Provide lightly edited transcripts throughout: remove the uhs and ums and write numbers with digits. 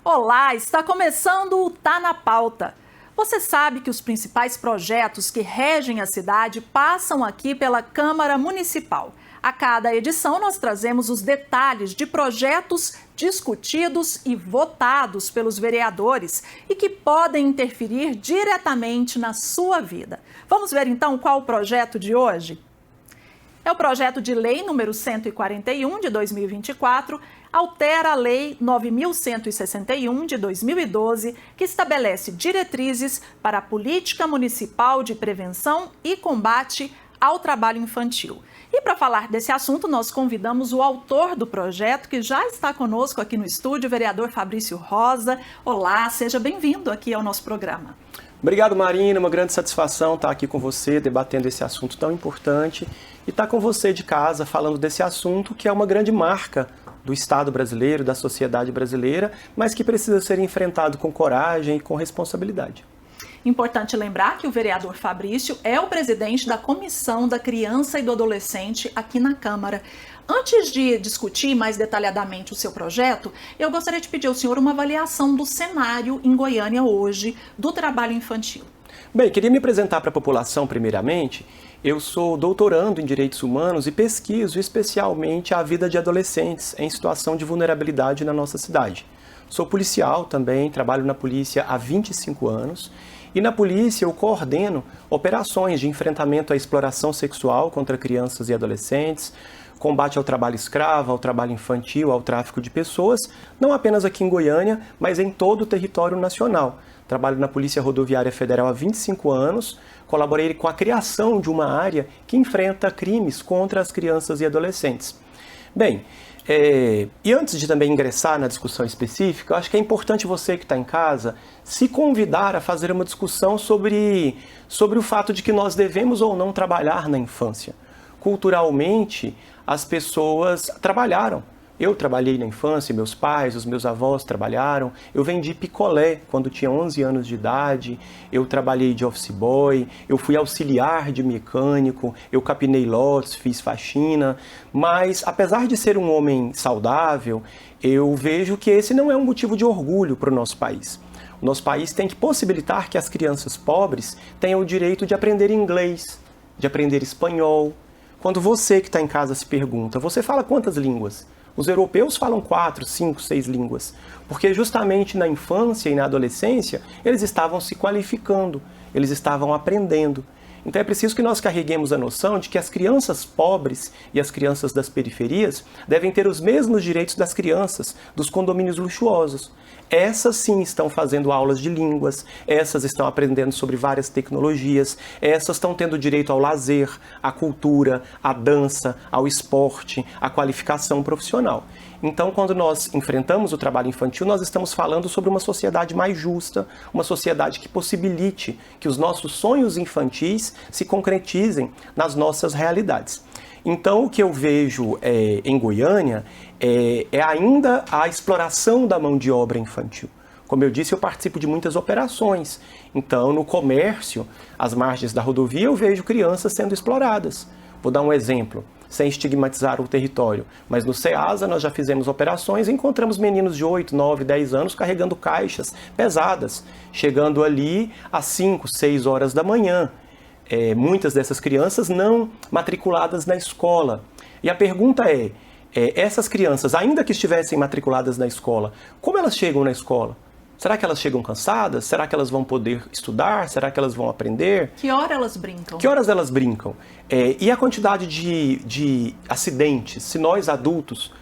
Olá, está começando o Tá na Pauta. Você sabe que os principais projetos que regem a cidade passam aqui pela Câmara Municipal. A cada edição nós trazemos os detalhes de projetos discutidos e votados pelos vereadores e que podem interferir diretamente na sua vida. Vamos ver então qual o projeto de hoje? É o projeto de lei número 141 de 2024, altera a lei 9.161 de 2012, que estabelece diretrizes para a política municipal de prevenção e combate ao trabalho infantil. E para falar desse assunto, nós convidamos o autor do projeto, que já está conosco aqui no estúdio, o vereador Fabrício Rosa. Olá, seja bem-vindo aqui ao nosso programa. Obrigado, Marina. Uma grande satisfação estar aqui com você, debatendo esse assunto tão importante e estar com você de casa falando desse assunto que é uma grande marca do Estado brasileiro, da sociedade brasileira, mas que precisa ser enfrentado com coragem e com responsabilidade. Importante lembrar que o vereador Fabrício é o presidente da Comissão da Criança e do Adolescente aqui na Câmara. Antes de discutir mais detalhadamente o seu projeto, eu gostaria de pedir ao senhor uma avaliação do cenário em Goiânia hoje do trabalho infantil. Bem, queria me apresentar para a população primeiramente. Eu sou doutorando em Direitos Humanos e pesquiso especialmente a vida de adolescentes em situação de vulnerabilidade na nossa cidade. Sou policial também, trabalho na polícia há 25 anos. E na polícia eu coordeno operações de enfrentamento à exploração sexual contra crianças e adolescentes, combate ao trabalho escravo, ao trabalho infantil, ao tráfico de pessoas, não apenas aqui em Goiânia, mas em todo o território nacional. Trabalho na Polícia Rodoviária Federal há 25 anos, colaborei com a criação de uma área que enfrenta crimes contra as crianças e adolescentes. Bem, e antes de também ingressar na discussão específica, eu acho que é importante você que está em casa se convidar a fazer uma discussão sobre o fato de que nós devemos ou não trabalhar na infância. Culturalmente, as pessoas trabalharam. Eu trabalhei na infância, meus pais, os meus avós trabalharam. Eu vendi picolé quando tinha 11 anos de idade. Eu trabalhei de office boy, eu fui auxiliar de mecânico, eu capinei lotes, fiz faxina. Mas, apesar de ser um homem saudável, eu vejo que esse não é um motivo de orgulho para o nosso país. O nosso país tem que possibilitar que as crianças pobres tenham o direito de aprender inglês, de aprender espanhol. Quando você que está em casa se pergunta, você fala quantas línguas? Os europeus falam 4, 5, 6 línguas, porque justamente na infância e na adolescência eles estavam se qualificando, eles estavam aprendendo. Então é preciso que nós carreguemos a noção de que as crianças pobres e as crianças das periferias devem ter os mesmos direitos das crianças dos condomínios luxuosos. Essas sim estão fazendo aulas de línguas, essas estão aprendendo sobre várias tecnologias, essas estão tendo direito ao lazer, à cultura, à dança, ao esporte, à qualificação profissional. Então, quando nós enfrentamos o trabalho infantil, nós estamos falando sobre uma sociedade mais justa, uma sociedade que possibilite que os nossos sonhos infantis se concretizem nas nossas realidades. Então, o que eu vejo em Goiânia é ainda a exploração da mão de obra infantil. Como eu disse, eu participo de muitas operações. Então, no comércio, às margens da rodovia, eu vejo crianças sendo exploradas. Vou dar um exemplo, sem estigmatizar o território. Mas no Ceasa nós já fizemos operações e encontramos meninos de 8, 9, 10 anos carregando caixas pesadas, chegando ali às 5, 6 horas da manhã. Muitas dessas crianças não matriculadas na escola. E a pergunta essas crianças, ainda que estivessem matriculadas na escola, como elas chegam na escola? Será que elas chegam cansadas? Será que elas vão poder estudar? Será que elas vão aprender? Que hora elas brincam? Que horas elas brincam? E a quantidade de acidentes? Se nós adultos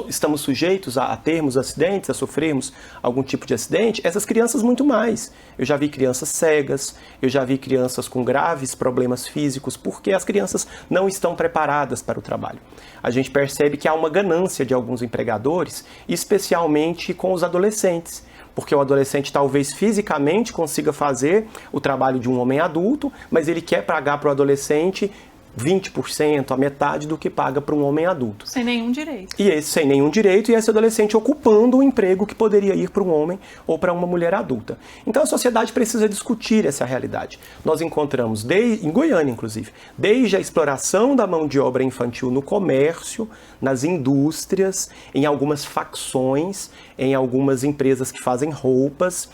estamos sujeitos a termos acidentes, a sofrermos algum tipo de acidente, essas crianças muito mais. Eu já vi crianças cegas, eu já vi crianças com graves problemas físicos, porque as crianças não estão preparadas para o trabalho. A gente percebe que há uma ganância de alguns empregadores, especialmente com os adolescentes. Porque o adolescente talvez fisicamente consiga fazer o trabalho de um homem adulto, mas ele quer pagar para o adolescente 20%, a metade do que paga para um homem adulto. Sem nenhum direito. Sem nenhum direito, e esse adolescente ocupando o emprego que poderia ir para um homem ou para uma mulher adulta. Então a sociedade precisa discutir essa realidade. Nós encontramos, em Goiânia inclusive, desde a exploração da mão de obra infantil no comércio, nas indústrias, em algumas facções, em algumas empresas que fazem roupas,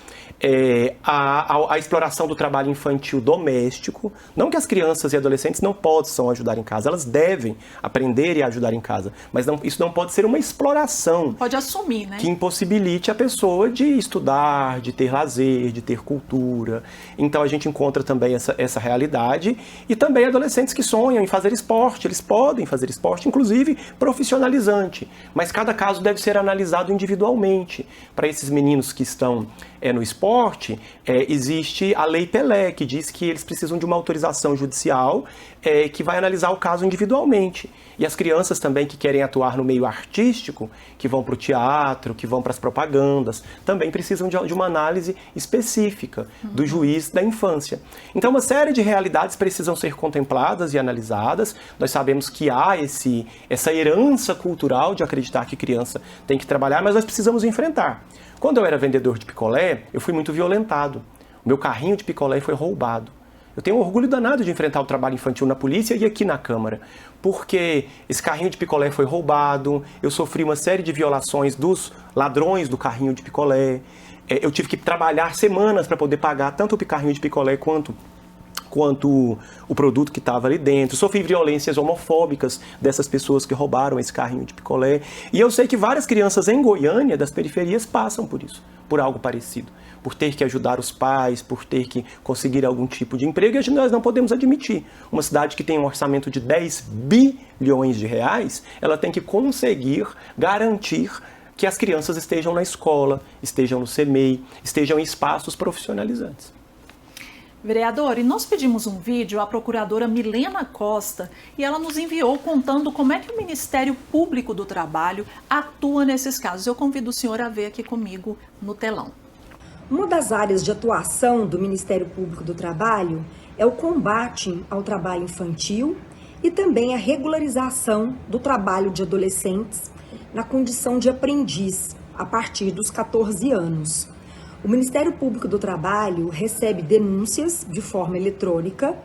a exploração do trabalho infantil doméstico. Não que as crianças e adolescentes não possam ajudar em casa, elas devem aprender e ajudar em casa, mas isso não pode ser uma exploração. Pode assumir, né? Que impossibilite a pessoa de estudar, de ter lazer, de ter cultura. Então a gente encontra também essa realidade, e também adolescentes que sonham em fazer esporte. Eles podem fazer esporte, inclusive profissionalizante, mas cada caso deve ser analisado individualmente. Para esses meninos que estão no esporte, existe a Lei Pelé, que diz que eles precisam de uma autorização judicial que vai analisar o caso individualmente. E as crianças também que querem atuar no meio artístico, que vão para o teatro, que vão para as propagandas, também precisam de uma análise específica do juiz da infância. Então, uma série de realidades precisam ser contempladas e analisadas. Nós sabemos que há essa herança cultural de acreditar que criança tem que trabalhar, mas nós precisamos enfrentar. Quando eu era vendedor de picolé, eu fui muito violentado. O meu carrinho de picolé foi roubado. Eu tenho um orgulho danado de enfrentar o trabalho infantil na polícia e aqui na Câmara, porque esse carrinho de picolé foi roubado, eu sofri uma série de violações dos ladrões do carrinho de picolé, eu tive que trabalhar semanas para poder pagar tanto o carrinho de picolé quanto o produto que estava ali dentro. Sofri violências homofóbicas dessas pessoas que roubaram esse carrinho de picolé. E eu sei que várias crianças em Goiânia, das periferias, passam por isso, por algo parecido. Por ter que ajudar os pais, por ter que conseguir algum tipo de emprego. E nós não podemos admitir. Uma cidade que tem um orçamento de 10 bilhões de reais, ela tem que conseguir garantir que as crianças estejam na escola, estejam no CMEI, estejam em espaços profissionalizantes. Vereador, e nós pedimos um vídeo à procuradora Milena Costa e ela nos enviou contando como é que o Ministério Público do Trabalho atua nesses casos. Eu convido o senhor a ver aqui comigo no telão. Uma das áreas de atuação do Ministério Público do Trabalho é o combate ao trabalho infantil e também a regularização do trabalho de adolescentes na condição de aprendiz a partir dos 14 anos. O Ministério Público do Trabalho recebe denúncias de forma eletrônica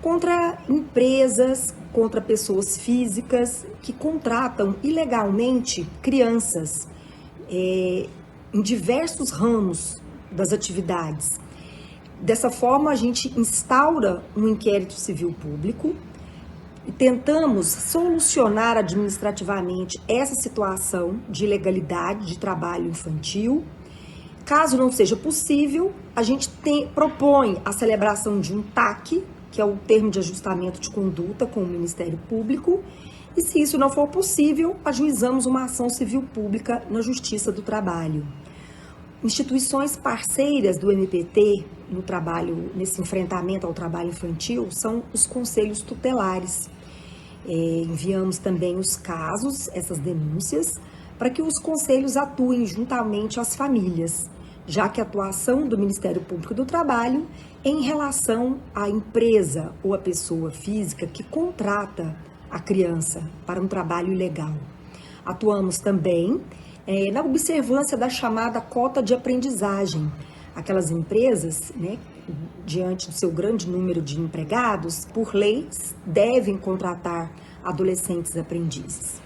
contra empresas, contra pessoas físicas que contratam ilegalmente crianças em diversos ramos das atividades. Dessa forma, a gente instaura um inquérito civil público e tentamos solucionar administrativamente essa situação de ilegalidade de trabalho infantil. Caso não seja possível, a gente propõe a celebração de um TAC, que é o termo de ajustamento de conduta com o Ministério Público, e se isso não for possível, ajuizamos uma ação civil pública na Justiça do Trabalho. Instituições parceiras do MPT no trabalho, nesse enfrentamento ao trabalho infantil, são os conselhos tutelares. Enviamos também os casos, essas denúncias, para que os conselhos atuem juntamente às famílias, já que a atuação do Ministério Público do Trabalho é em relação à empresa ou à pessoa física que contrata a criança para um trabalho ilegal. Atuamos também na observância da chamada cota de aprendizagem. Aquelas empresas, diante do seu grande número de empregados, por lei, devem contratar adolescentes aprendizes.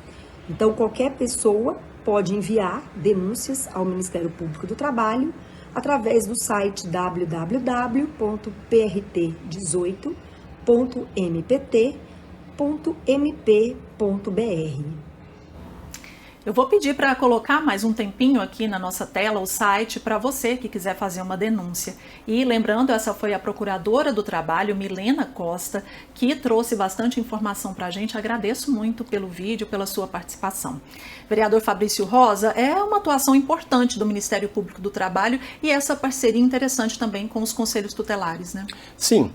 Então, qualquer pessoa pode enviar denúncias ao Ministério Público do Trabalho através do site www.prt18.mpt.mp.br. Eu vou pedir para colocar mais um tempinho aqui na nossa tela o site para você que quiser fazer uma denúncia. E lembrando, essa foi a Procuradora do Trabalho, Milena Costa, que trouxe bastante informação para a gente. Agradeço muito pelo vídeo, pela sua participação. Vereador Fabrício Rosa, é uma atuação importante do Ministério Público do Trabalho e essa parceria interessante também com os conselhos tutelares, né? Sim.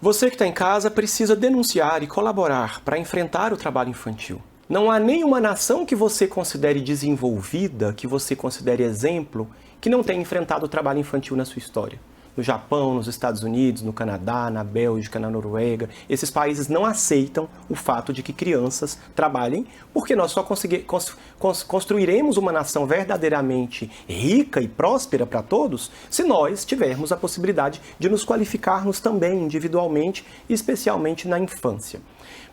Você que está em casa precisa denunciar e colaborar para enfrentar o trabalho infantil. Não há nenhuma nação que você considere desenvolvida, que você considere exemplo, que não tenha enfrentado o trabalho infantil na sua história. no Japão, nos Estados Unidos, no Canadá, na Bélgica, na Noruega, esses países não aceitam o fato de que crianças trabalhem, porque nós só construiremos uma nação verdadeiramente rica e próspera para todos se nós tivermos a possibilidade de nos qualificarmos também individualmente, especialmente na infância.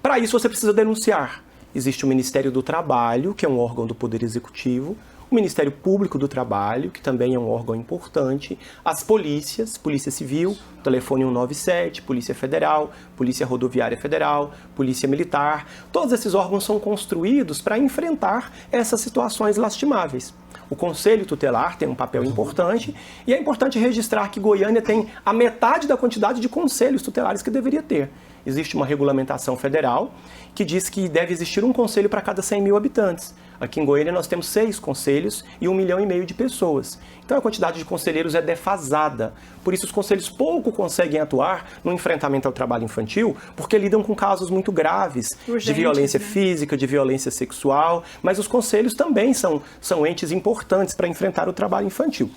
Para isso você precisa denunciar. Existe o Ministério do Trabalho, que é um órgão do Poder Executivo, o Ministério Público do Trabalho, que também é um órgão importante, as polícias, Polícia Civil, telefone 197, Polícia Federal, Polícia Rodoviária Federal, Polícia Militar. Todos esses órgãos são construídos para enfrentar essas situações lastimáveis. O Conselho Tutelar tem um papel importante e é importante registrar que Goiânia tem a metade da quantidade de conselhos tutelares que deveria ter. Existe uma regulamentação federal que diz que deve existir um conselho para cada 100 mil habitantes. Aqui em Goiânia nós temos 6 conselhos e 1,5 milhão de pessoas. Então a quantidade de conselheiros é defasada. Por isso os conselhos pouco conseguem atuar no enfrentamento ao trabalho infantil, porque lidam com casos muito graves de violência física, de violência sexual, mas os conselhos também são entes importantes para enfrentar o trabalho infantil.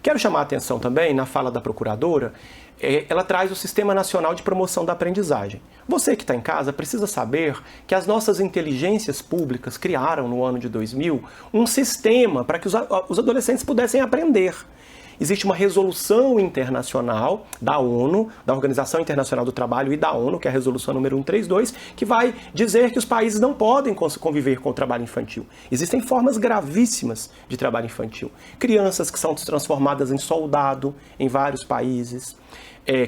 Quero chamar a atenção também, na fala da procuradora, ela traz o Sistema Nacional de Promoção da Aprendizagem. Você que está em casa precisa saber que as nossas inteligências públicas criaram no ano de 2000 um sistema para que os adolescentes pudessem aprender. Existe uma resolução internacional da ONU, da Organização Internacional do Trabalho e da ONU, que é a resolução número 132, que vai dizer que os países não podem conviver com o trabalho infantil. Existem formas gravíssimas de trabalho infantil. Crianças que são transformadas em soldado em vários países.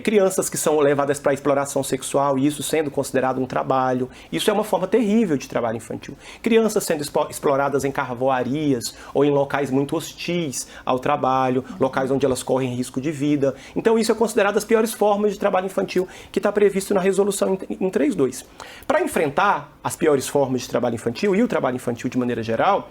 Crianças que são levadas para a exploração sexual e isso sendo considerado um trabalho. Isso é uma forma terrível de trabalho infantil. Crianças sendo exploradas em carvoarias ou em locais muito hostis ao trabalho, locais onde elas correm risco de vida. Então isso é considerado as piores formas de trabalho infantil que está previsto na resolução 132. Para enfrentar as piores formas de trabalho infantil e o trabalho infantil de maneira geral,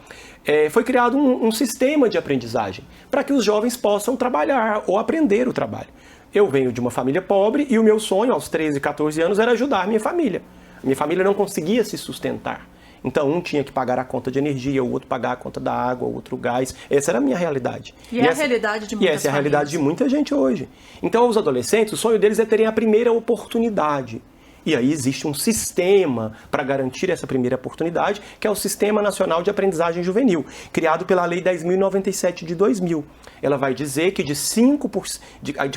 foi criado um sistema de aprendizagem para que os jovens possam trabalhar ou aprender o trabalho. Eu venho de uma família pobre e o meu sonho aos 13, 14 anos era ajudar a minha família. Minha família não conseguia se sustentar. Então um tinha que pagar a conta de energia, o outro pagar a conta da água, o outro gás. Essa era a minha realidade. E é a realidade de muitas famílias. E essa é a realidade de muita gente hoje. Então os adolescentes, o sonho deles é terem a primeira oportunidade. E aí existe um sistema para garantir essa primeira oportunidade, que é o Sistema Nacional de Aprendizagem Juvenil, criado pela Lei 10.097 de 2000. Ela vai dizer que de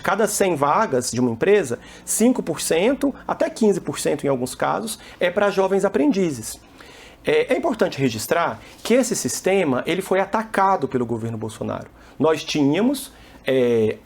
cada 100 vagas de uma empresa, 5%, até 15% em alguns casos, é para jovens aprendizes. É importante registrar que esse sistema ele foi atacado pelo governo Bolsonaro. Nós tínhamos,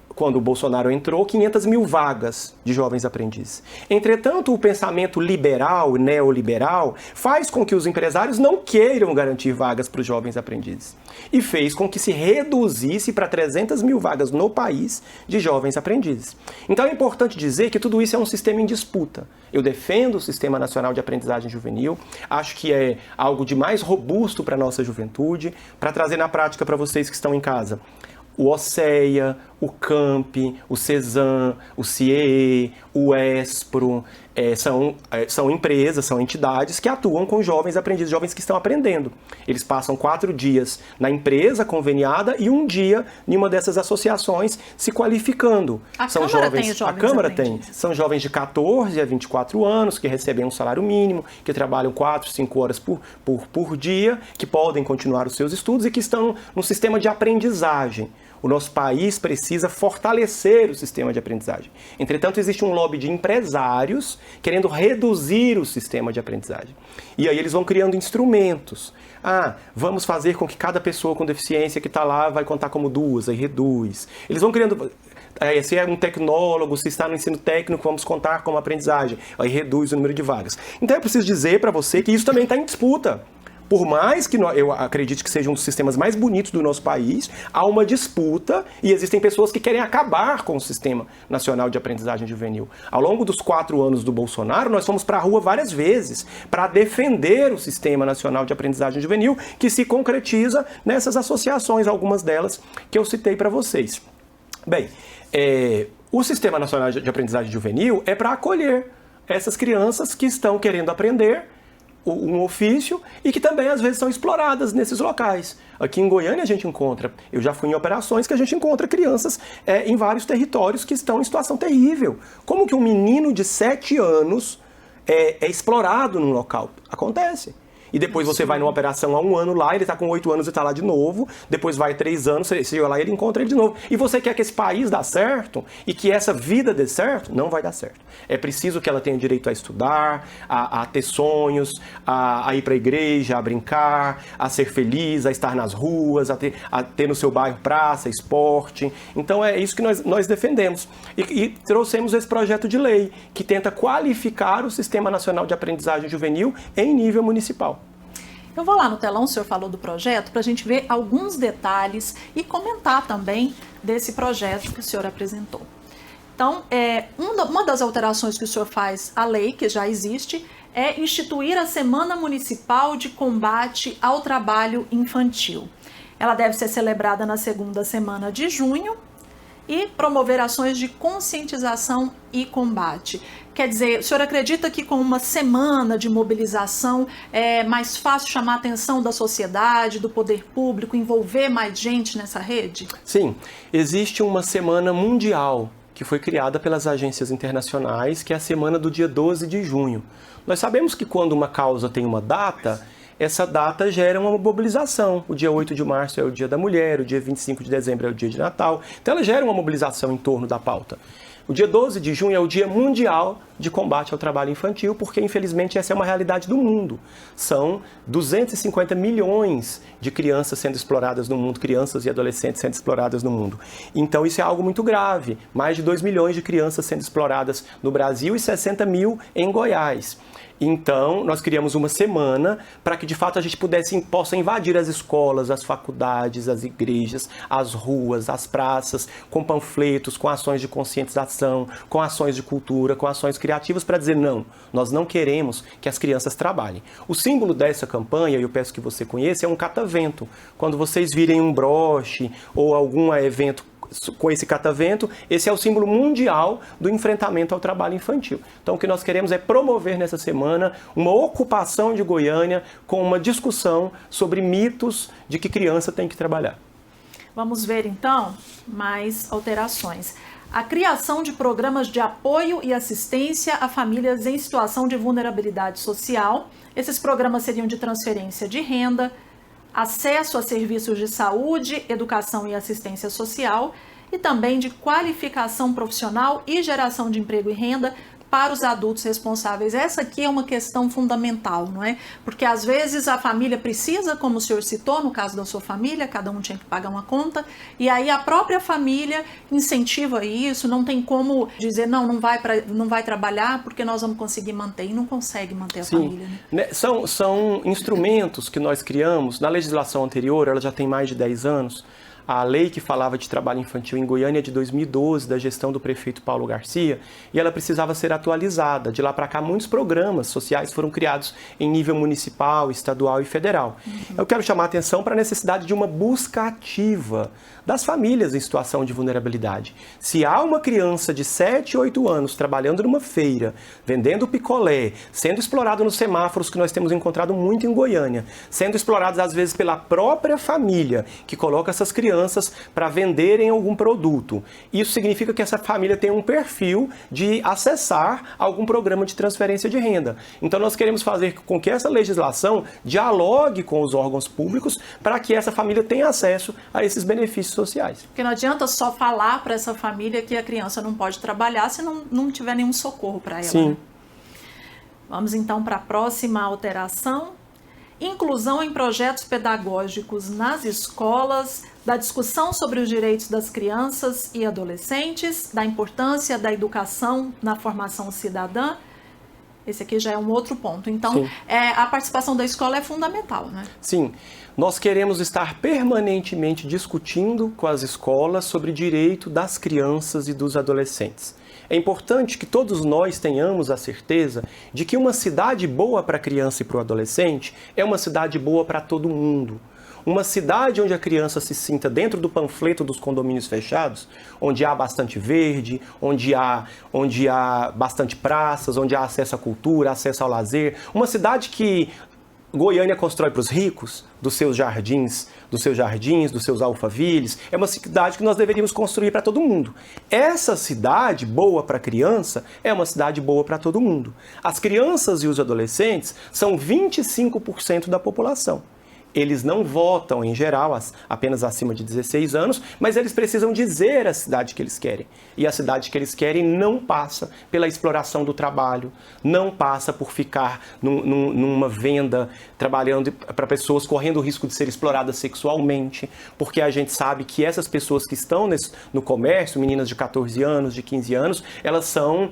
quando o Bolsonaro entrou, 500 mil vagas de jovens aprendizes. Entretanto, o pensamento liberal, neoliberal, faz com que os empresários não queiram garantir vagas para os jovens aprendizes. E fez com que se reduzisse para 300 mil vagas no país de jovens aprendizes. Então é importante dizer que tudo isso é um sistema em disputa. Eu defendo o Sistema Nacional de Aprendizagem Juvenil, acho que é algo de mais robusto para a nossa juventude, para trazer na prática para vocês que estão em casa. O OSEA, o CAMP, o CESAM, o CIEE, o ESPRO, são empresas, são entidades que atuam com jovens aprendizes, jovens que estão aprendendo. Eles passam 4 dias na empresa conveniada e 1 dia em uma dessas associações se qualificando. A Câmara tem. São jovens de 14 a 24 anos que recebem um salário mínimo, que trabalham 4, 5 horas por dia, que podem continuar os seus estudos e que estão no sistema de aprendizagem. O nosso país precisa fortalecer o sistema de aprendizagem. Entretanto, existe um lobby de empresários querendo reduzir o sistema de aprendizagem. E aí eles vão criando instrumentos. Vamos fazer com que cada pessoa com deficiência que está lá vai contar como 2, aí reduz. Eles vão criando... Se é um tecnólogo, se está no ensino técnico, vamos contar como aprendizagem. Aí reduz o número de vagas. Então eu preciso dizer para você que isso também está em disputa. Por mais que eu acredite que seja um dos sistemas mais bonitos do nosso país, há uma disputa e existem pessoas que querem acabar com o Sistema Nacional de Aprendizagem Juvenil. Ao longo dos 4 anos do Bolsonaro, nós fomos para a rua várias vezes para defender o Sistema Nacional de Aprendizagem Juvenil, que se concretiza nessas associações, algumas delas que eu citei para vocês. Bem, o Sistema Nacional de Aprendizagem Juvenil é para acolher essas crianças que estão querendo aprender um ofício e que também às vezes são exploradas nesses locais. Aqui em Goiânia a gente encontra, eu já fui em operações que a gente encontra crianças em vários territórios que estão em situação terrível. Como que um menino de 7 anos é explorado num local? Acontece. E depois você vai numa operação há 1 ano lá, ele está com 8 anos e está lá de novo, depois vai 3 anos, você vai lá e ele encontra ele de novo. E você quer que esse país dê certo e que essa vida dê certo? Não vai dar certo. É preciso que ela tenha direito a estudar, a ter sonhos, a ir para a igreja, a brincar, a ser feliz, a estar nas ruas, a ter no seu bairro praça, esporte. Então é isso que nós defendemos. E trouxemos esse projeto de lei que tenta qualificar o Sistema Nacional de Aprendizagem Juvenil em nível municipal. Eu vou lá no telão, o senhor falou do projeto, para a gente ver alguns detalhes e comentar também desse projeto que o senhor apresentou. Então, uma das alterações que o senhor faz à lei, que já existe, é instituir a Semana Municipal de Combate ao Trabalho Infantil. Ela deve ser celebrada na segunda semana de junho e promover ações de conscientização e combate. Quer dizer, o senhor acredita que com uma semana de mobilização é mais fácil chamar a atenção da sociedade, do poder público, envolver mais gente nessa rede? Sim, existe uma semana mundial que foi criada pelas agências internacionais, que é a semana do dia 12 de junho. Nós sabemos que quando uma causa tem uma data, essa data gera uma mobilização. O dia 8 de março é o dia da mulher, o dia 25 de dezembro é o dia de Natal. Então ela gera uma mobilização em torno da pauta. O dia 12 de junho é o Dia Mundial de Combate ao Trabalho Infantil, porque infelizmente essa é uma realidade do mundo. São 250 milhões de crianças sendo exploradas no mundo, crianças e adolescentes sendo exploradas no mundo. Então isso é algo muito grave. Mais de 2 milhões de crianças sendo exploradas no Brasil e 60 mil em Goiás. Então, nós criamos uma semana para que, de fato, a gente possa invadir as escolas, as faculdades, as igrejas, as ruas, as praças, com panfletos, com ações de conscientização, com ações de cultura, com ações criativas para dizer não, nós não queremos que as crianças trabalhem. O símbolo dessa campanha, e eu peço que você conheça, é um catavento. Quando vocês virem um broche ou algum evento com esse catavento, esse é o símbolo mundial do enfrentamento ao trabalho infantil. Então o que nós queremos é promover nessa semana uma ocupação de Goiânia com uma discussão sobre mitos de que criança tem que trabalhar. Vamos ver então mais alterações. A criação de programas de apoio e assistência a famílias em situação de vulnerabilidade social. Esses programas seriam de transferência de renda, acesso a serviços de saúde, educação e assistência social e também de qualificação profissional e geração de emprego e renda para os adultos responsáveis. Essa aqui é uma questão fundamental, não é? Porque às vezes a família precisa, como o senhor citou, no caso da sua família, cada um tinha que pagar uma conta, e aí a própria família incentiva isso, não tem como dizer, não vai trabalhar porque nós vamos conseguir manter, e não consegue manter a família. Né? São instrumentos que nós criamos, na legislação anterior, ela já tem mais de 10 anos, a lei que falava de trabalho infantil em Goiânia é de 2012, da gestão do prefeito Paulo Garcia, e ela precisava ser atualizada. De lá para cá, muitos programas sociais foram criados em nível municipal, estadual e federal. Eu quero chamar a atenção para a necessidade de uma busca ativa das famílias em situação de vulnerabilidade. Se há uma criança de 7, 8 anos trabalhando numa feira, vendendo picolé, sendo explorado nos semáforos que nós temos encontrado muito em Goiânia, sendo explorados às vezes pela própria família, que coloca essas crianças para venderem algum produto. Isso significa que essa família tem um perfil de acessar algum programa de transferência de renda. Então nós queremos fazer com que essa legislação dialogue com os órgãos públicos para que essa família tenha acesso a esses benefícios sociais. Porque não adianta só falar para essa família que a criança não pode trabalhar se não tiver nenhum socorro para ela. Sim. Né? Vamos então para a próxima alteração. Inclusão em projetos pedagógicos nas escolas, da discussão sobre os direitos das crianças e adolescentes, da importância da educação na formação cidadã. Esse aqui já é um outro ponto. Então, a participação da escola é fundamental, né? Sim. Nós queremos estar permanentemente discutindo com as escolas sobre o direito das crianças e dos adolescentes. É importante que todos nós tenhamos a certeza de que uma cidade boa para a criança e para o adolescente é uma cidade boa para todo mundo. Uma cidade onde a criança se sinta dentro do panfleto dos condomínios fechados, onde há bastante verde, onde há bastante praças, onde há acesso à cultura, acesso ao lazer. Uma cidade que Goiânia constrói para os ricos, dos seus jardins, dos seus alphavilles. É uma cidade que nós deveríamos construir para todo mundo. Essa cidade boa para a criança é uma cidade boa para todo mundo. As crianças e os adolescentes são 25% da população. Eles não votam, em geral, apenas acima de 16 anos, mas eles precisam dizer a cidade que eles querem. E a cidade que eles querem não passa pela exploração do trabalho, não passa por ficar numa venda, trabalhando para pessoas correndo o risco de ser exploradas sexualmente, porque a gente sabe que essas pessoas que estão no comércio, meninas de 14 anos, de 15 anos, elas são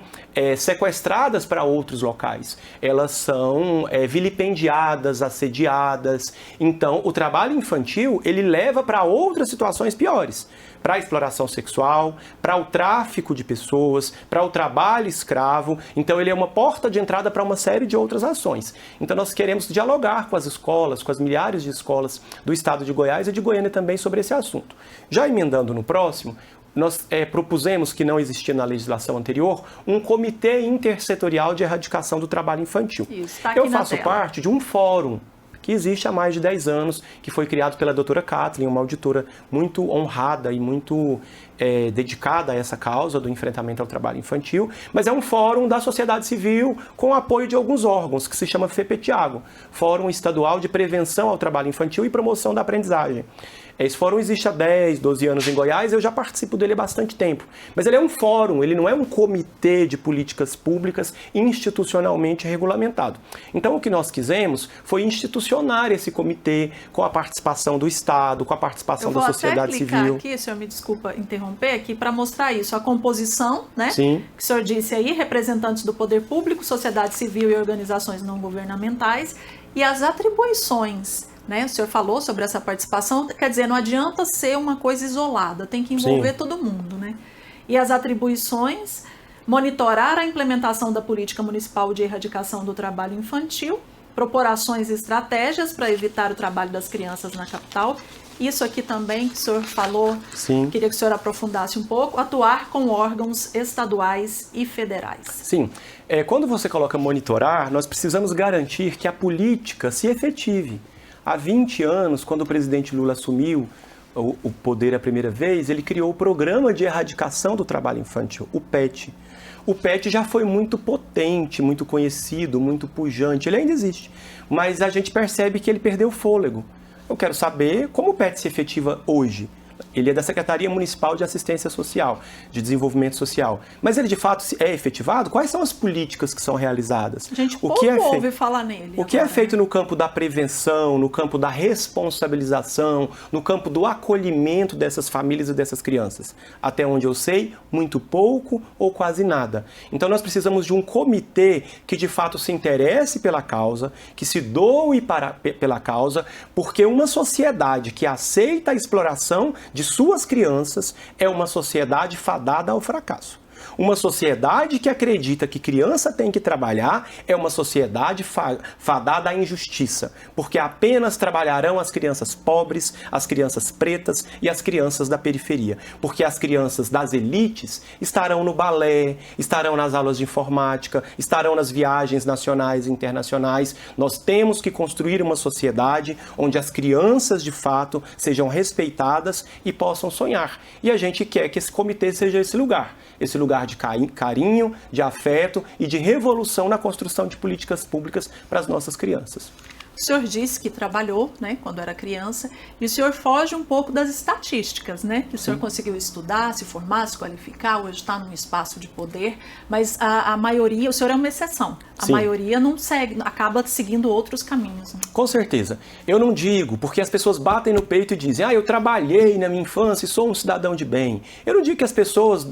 sequestradas para outros locais, elas são vilipendiadas, assediadas. Então, o trabalho infantil, ele leva para outras situações piores, para a exploração sexual, para o tráfico de pessoas, para o trabalho escravo. Então, ele é uma porta de entrada para uma série de outras ações. Então, nós queremos dialogar com as escolas, com as milhares de escolas do estado de Goiás e de Goiânia também sobre esse assunto. Já emendando no próximo, nós propusemos, que não existia na legislação anterior, um comitê intersetorial de erradicação do trabalho infantil. Isso, tá aqui Eu faço parte de um fórum que existe há mais de 10 anos, que foi criado pela doutora Kathleen, uma auditora muito honrada e muito dedicada a essa causa do enfrentamento ao trabalho infantil, mas é um fórum da sociedade civil com o apoio de alguns órgãos, que se chama FEPETIAGO, Fórum Estadual de Prevenção ao Trabalho Infantil e Promoção da Aprendizagem. Esse fórum existe há 10, 12 anos em Goiás, eu já participo dele há bastante tempo. Mas ele é um fórum, ele não é um comitê de políticas públicas institucionalmente regulamentado. Então o que nós quisemos foi institucionar esse comitê com a participação do Estado, com a participação da sociedade civil. Eu vou até clicar aqui, senhor me desculpa interromper aqui, para mostrar isso. A composição, né? Sim. Que o senhor disse aí, representantes do poder público, sociedade civil e organizações não governamentais, e as atribuições, né? O senhor falou sobre essa participação, quer dizer, não adianta ser uma coisa isolada, tem que envolver Sim. todo mundo, né? E as atribuições: monitorar a implementação da política municipal de erradicação do trabalho infantil, propor ações e estratégias para evitar o trabalho das crianças na capital. Isso aqui também que o senhor falou, Sim. Queria que o senhor aprofundasse um pouco. Atuar com órgãos estaduais e federais. Sim. Quando você coloca monitorar, nós precisamos garantir que a política se efetive. Há 20 anos, quando o presidente Lula assumiu o poder a primeira vez, ele criou o Programa de Erradicação do Trabalho Infantil, o PET. O PET já foi muito potente, muito conhecido, muito pujante, ele ainda existe, mas a gente percebe que ele perdeu o fôlego. Eu quero saber como o PET se efetiva hoje. Ele é da Secretaria Municipal de Assistência Social, de Desenvolvimento Social. Mas ele, de fato, é efetivado? Quais são as políticas que são realizadas? A gente pouco ouve falar nele. O que é feito no campo da prevenção, no campo da responsabilização, no campo do acolhimento dessas famílias e dessas crianças? Até onde eu sei, muito pouco ou quase nada. Então, nós precisamos de um comitê que, de fato, se interesse pela causa, que se doe pela causa, porque uma sociedade que aceita a exploração de suas crianças é uma sociedade fadada ao fracasso. Uma sociedade que acredita que criança tem que trabalhar é uma sociedade fadada à injustiça, porque apenas trabalharão as crianças pobres, as crianças pretas e as crianças da periferia, porque as crianças das elites estarão no balé, estarão nas aulas de informática, estarão nas viagens nacionais e internacionais. Nós temos que construir uma sociedade onde as crianças de fato sejam respeitadas e possam sonhar. E a gente quer que esse comitê seja esse lugar de carinho, de afeto e de revolução na construção de políticas públicas para as nossas crianças. O senhor disse que trabalhou, né, quando era criança, e o senhor foge um pouco das estatísticas, né? Que o senhor conseguiu estudar, se formar, se qualificar, hoje está num espaço de poder, mas a maioria, o senhor é uma exceção, a maioria não segue, acaba seguindo outros caminhos. Né? Com certeza. Eu não digo, porque as pessoas batem no peito e dizem, eu trabalhei na minha infância e sou um cidadão de bem. Eu não digo que as pessoas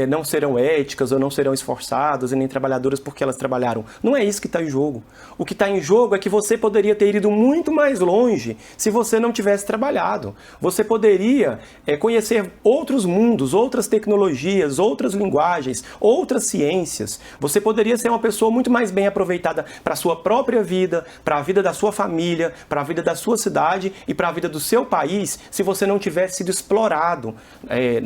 não serão éticas ou não serão esforçadas e nem trabalhadoras porque elas trabalharam. Não é isso que está em jogo. O que está em jogo é que você poderia ter ido muito mais longe se você não tivesse trabalhado. Você poderia conhecer outros mundos, outras tecnologias, outras linguagens, outras ciências. Você poderia ser uma pessoa muito mais bem aproveitada para a sua própria vida, para a vida da sua família, para a vida da sua cidade e para a vida do seu país se você não tivesse sido explorado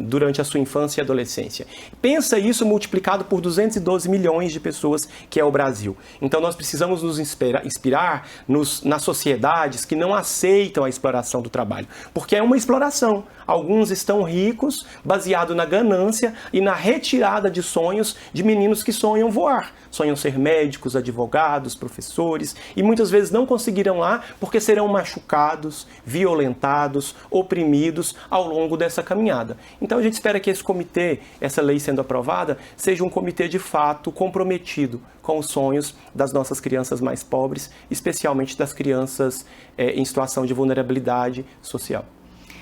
durante a sua infância e adolescência. Pensa isso multiplicado por 212 milhões de pessoas, que é o Brasil. Então nós precisamos nos inspirar nas sociedades que não aceitam a exploração do trabalho, porque é uma exploração. Alguns estão ricos, baseado na ganância e na retirada de sonhos de meninos que sonham voar. Sonham ser médicos, advogados, professores e muitas vezes não conseguirão lá porque serão machucados, violentados, oprimidos ao longo dessa caminhada. Então a gente espera que esse comitê, essa lei sendo aprovada, seja um comitê de fato comprometido com os sonhos das nossas crianças mais pobres, especialmente das crianças em situação de vulnerabilidade social.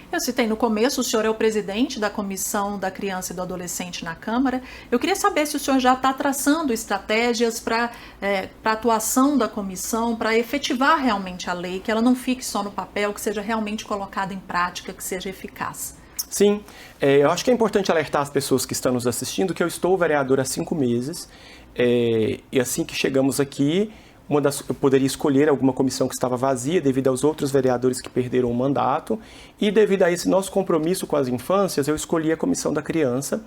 Eu citei no começo, o senhor é o presidente da Comissão da Criança e do Adolescente na Câmara. Eu queria saber se o senhor já está traçando estratégias para a atuação da comissão, para efetivar realmente a lei, que ela não fique só no papel, que seja realmente colocada em prática, que seja eficaz. Sim, eu acho que é importante alertar as pessoas que estão nos assistindo que eu estou vereador há 5 meses e assim que chegamos aqui, eu poderia escolher alguma comissão que estava vazia devido aos outros vereadores que perderam o mandato e devido a esse nosso compromisso com as infâncias, eu escolhi a Comissão da Criança.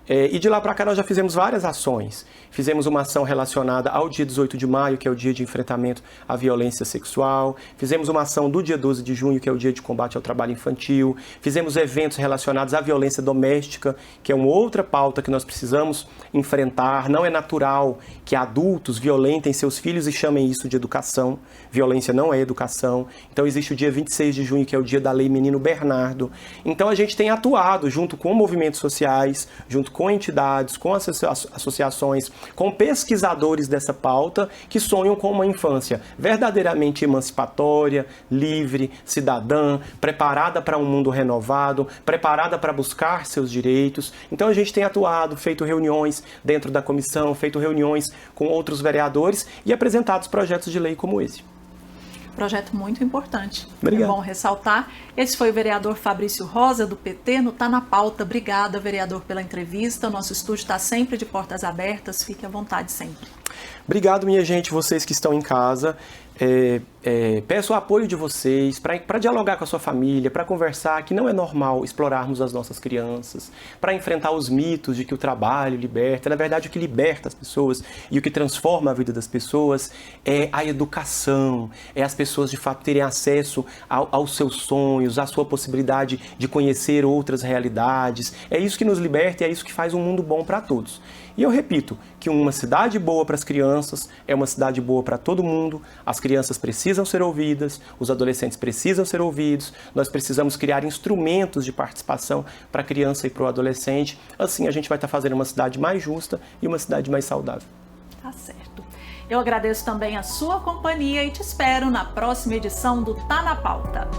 E de lá para cá nós já fizemos várias ações. Fizemos uma ação relacionada ao dia 18 de maio, que é o dia de enfrentamento à violência sexual. Fizemos uma ação do dia 12 de junho, que é o dia de combate ao trabalho infantil. Fizemos eventos relacionados à violência doméstica, que é uma outra pauta que nós precisamos enfrentar. Não é natural que adultos violentem seus filhos e chamem isso de educação. Violência não é educação. Então existe o dia 26 de junho, que é o dia da Lei Menino Bernardo. Então a gente tem atuado junto com movimentos sociais, junto com entidades, com associações, com pesquisadores dessa pauta que sonham com uma infância verdadeiramente emancipatória, livre, cidadã, preparada para um mundo renovado, preparada para buscar seus direitos. Então a gente tem atuado, feito reuniões dentro da comissão, feito reuniões com outros vereadores e apresentado projetos de lei como esse. Projeto muito importante. Obrigado. É bom ressaltar. Esse foi o vereador Fabrício Rosa, do PT, no Tá na Pauta. Obrigada, vereador, pela entrevista. O nosso estúdio está sempre de portas abertas. Fique à vontade sempre. Obrigado, minha gente, vocês que estão em casa. Peço o apoio de vocês para dialogar com a sua família, para conversar que não é normal explorarmos as nossas crianças, para enfrentar os mitos de que o trabalho liberta. Na verdade, o que liberta as pessoas e o que transforma a vida das pessoas é a educação, é as pessoas de fato terem acesso aos seus sonhos, à sua possibilidade de conhecer outras realidades. É isso que nos liberta e é isso que faz um mundo bom para todos. E eu repito que uma cidade boa para as crianças é uma cidade boa para todo mundo. As crianças precisam ser ouvidas, os adolescentes precisam ser ouvidos, nós precisamos criar instrumentos de participação para a criança e para o adolescente. Assim a gente vai estar fazendo uma cidade mais justa e uma cidade mais saudável. Tá certo. Eu agradeço também a sua companhia e te espero na próxima edição do Tá na Pauta.